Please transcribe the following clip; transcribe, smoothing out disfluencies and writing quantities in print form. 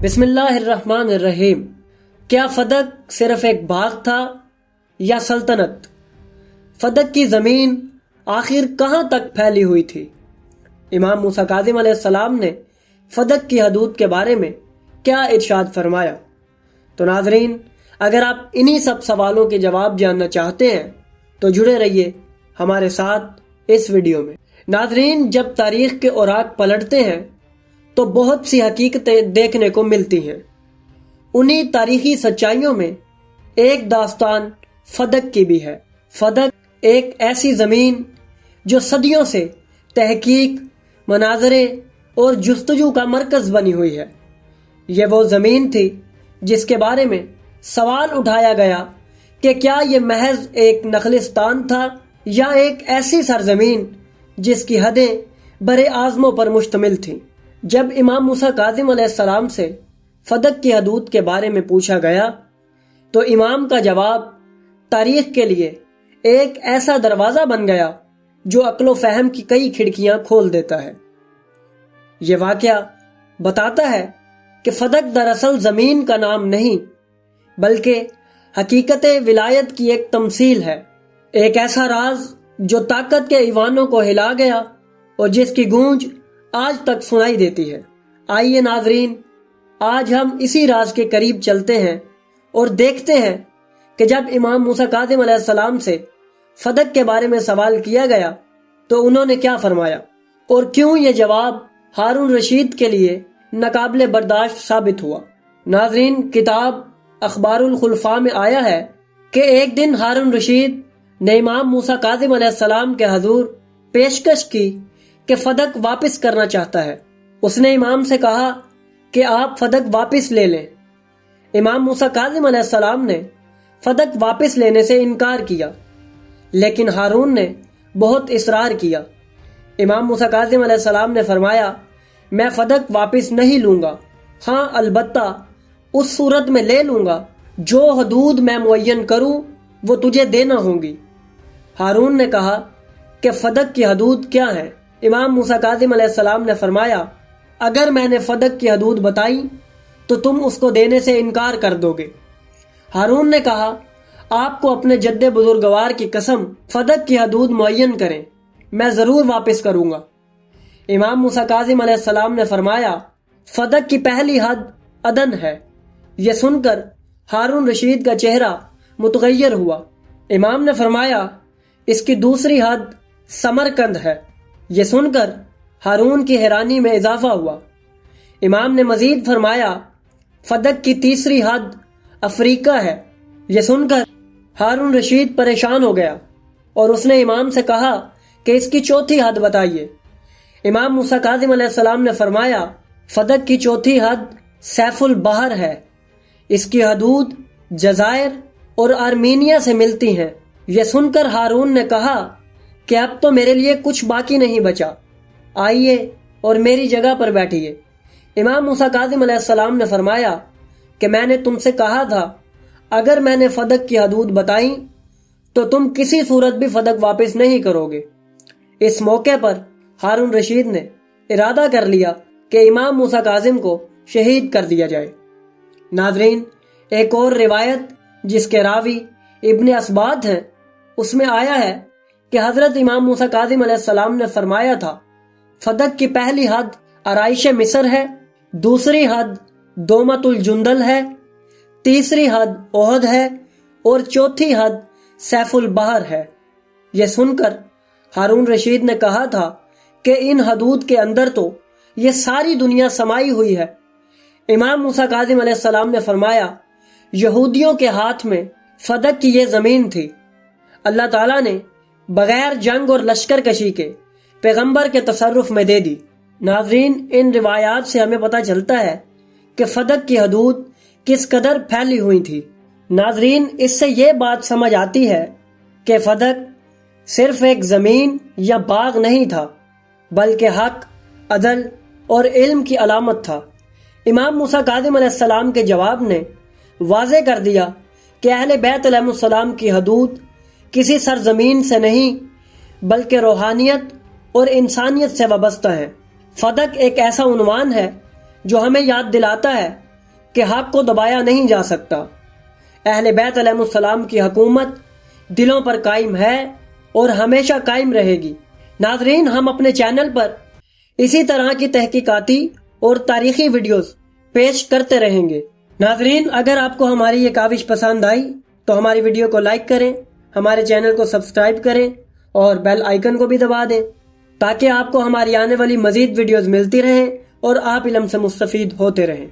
بسم اللہ الرحمن الرحیم۔ کیا فدق صرف ایک باغ تھا یا سلطنت؟ فدق کی زمین آخر کہاں تک پھیلی ہوئی تھی؟ امام موسیٰ کاظم علیہ السلام نے فدق کی حدود کے بارے میں کیا ارشاد فرمایا؟ تو ناظرین، اگر آپ انہی سب سوالوں کے جواب جاننا چاہتے ہیں تو جڑے رہیے ہمارے ساتھ اس ویڈیو میں۔ ناظرین، جب تاریخ کے اوراق پلٹتے ہیں تو بہت سی حقیقتیں دیکھنے کو ملتی ہیں۔ انہی تاریخی سچائیوں میں ایک داستان فدق کی بھی ہے۔ فدق ایک ایسی زمین جو صدیوں سے تحقیق، مناظرے اور جستجو کا مرکز بنی ہوئی ہے۔ یہ وہ زمین تھی جس کے بارے میں سوال اٹھایا گیا کہ کیا یہ محض ایک نخلستان تھا یا ایک ایسی سرزمین جس کی حدیں برے اعظموں پر مشتمل تھیں۔ جب امام موسیٰ کاظم علیہ السلام سے فدق کی حدود کے بارے میں پوچھا گیا تو امام کا جواب تاریخ کے لیے ایک ایسا دروازہ بن گیا جو عقل و فہم کی کئی کھڑکیاں کھول دیتا ہے۔ یہ واقعہ بتاتا ہے کہ فدق دراصل زمین کا نام نہیں بلکہ حقیقت ولایت کی ایک تمثیل ہے، ایک ایسا راز جو طاقت کے ایوانوں کو ہلا گیا اور جس کی گونج آج تک سنائی دیتی ہے۔ آئیے ناظرین، آج ہم اسی راز کے قریب چلتے ہیں اور دیکھتے ہیں کہ جب امام موسیٰ کاظم علیہ السلام سے فدق کے بارے میں سوال کیا گیا تو انہوں نے کیا فرمایا اور کیوں یہ جواب ہارون رشید کے لیے ناقابل برداشت ثابت ہوا۔ ناظرین، کتاب اخبار الخلفاء میں آیا ہے کہ ایک دن ہارون رشید نے امام موسیٰ کاظم علیہ السلام کے حضور پیشکش کی کہ فدق واپس کرنا چاہتا ہے۔ اس نے امام سے کہا کہ آپ فدق واپس لے لیں۔ امام موسیٰ کاظم علیہ السلام نے فدق واپس لینے سے انکار کیا، لیکن ہارون نے بہت اصرار کیا۔ امام موسیٰ کاظم علیہ السلام نے فرمایا، میں فدق واپس نہیں لوں گا، ہاں البتہ اس صورت میں لے لوں گا جو حدود میں معین کروں وہ تجھے دینا ہوں گی۔ ہارون نے کہا کہ فدق کی حدود کیا ہیں؟ امام موسیٰ کاظم علیہ السلام نے فرمایا، اگر میں نے فدق کی حدود بتائی تو تم اس کو دینے سے انکار کر دو گے۔ ہارون نے کہا، آپ کو اپنے جد بزرگوار کی قسم فدق کی حدود معین کریں، میں ضرور واپس کروں گا۔ امام موسیٰ کاظم علیہ السلام نے فرمایا، فدق کی پہلی حد عدن ہے۔ یہ سن کر ہارون رشید کا چہرہ متغیر ہوا۔ امام نے فرمایا، اس کی دوسری حد سمرقند ہے۔ یہ سن کر ہارون کی حیرانی میں اضافہ ہوا۔ امام نے مزید فرمایا، فدق کی تیسری حد افریقہ ہے۔ یہ سن کر ہارون رشید پریشان ہو گیا اور اس نے امام سے کہا کہ اس کی چوتھی حد بتائیے۔ امام موسیٰ کاظم علیہ السلام نے فرمایا، فدق کی چوتھی حد سیف البحر ہے۔ اس کی حدود جزائر اور آرمینیا سے ملتی ہیں۔ یہ سن کر ہارون نے کہا کہ اب تو میرے لیے کچھ باقی نہیں بچا، آئیے اور میری جگہ پر بیٹھیے۔ امام موسیٰ کاظم علیہ السلام نے فرمایا کہ میں نے تم سے کہا تھا اگر میں نے فدق کی حدود بتائیں تو تم کسی صورت بھی فدق واپس نہیں کرو گے۔ اس موقع پر ہارون رشید نے ارادہ کر لیا کہ امام موسیٰ کاظم کو شہید کر دیا جائے۔ ناظرین، ایک اور روایت جس کے راوی ابن اسبات ہیں، اس میں آیا ہے کہ حضرت امام موسیٰ کاظم علیہ السلام نے فرمایا تھا، فدق کی پہلی حد آرائش مصر ہے، دوسری حد دومت الجندل ہے، تیسری حد احد ہے اور چوتھی حد سیف البحر ہے۔ یہ سن کر ہارون رشید نے کہا تھا کہ ان حدود کے اندر تو یہ ساری دنیا سمائی ہوئی ہے۔ امام موسیٰ کاظم علیہ السلام نے فرمایا، یہودیوں کے ہاتھ میں فدق کی یہ زمین تھی، اللہ تعالیٰ نے بغیر جنگ اور لشکر کشی کے پیغمبر کے تصرف میں دے دی۔ ناظرین، ان روایات سے ہمیں پتہ چلتا ہے کہ فدق کی حدود کس قدر پھیلی ہوئی تھی۔ ناظرین، اس سے یہ بات سمجھ آتی ہے کہ فدق صرف ایک زمین یا باغ نہیں تھا بلکہ حق، عدل اور علم کی علامت تھا۔ امام موسیٰ کاظم علیہ السلام کے جواب نے واضح کر دیا کہ اہل بیت علیہ السلام کی حدود کسی سرزمین سے نہیں بلکہ روحانیت اور انسانیت سے وابستہ ہے۔ فدق ایک ایسا عنوان ہے جو ہمیں یاد دلاتا ہے کہ حق کو دبایا نہیں جا سکتا۔ اہل بیت علیہ السلام کی حکومت دلوں پر قائم ہے اور ہمیشہ قائم رہے گی۔ ناظرین، ہم اپنے چینل پر اسی طرح کی تحقیقاتی اور تاریخی ویڈیوز پیش کرتے رہیں گے۔ ناظرین، اگر آپ کو ہماری یہ کاوش پسند آئی تو ہماری ویڈیو کو لائک کریں، ہمارے چینل کو سبسکرائب کریں اور بیل آئیکن کو بھی دبا دیں تاکہ آپ کو ہماری آنے والی مزید ویڈیوز ملتی رہیں اور آپ علم سے مستفید ہوتے رہیں۔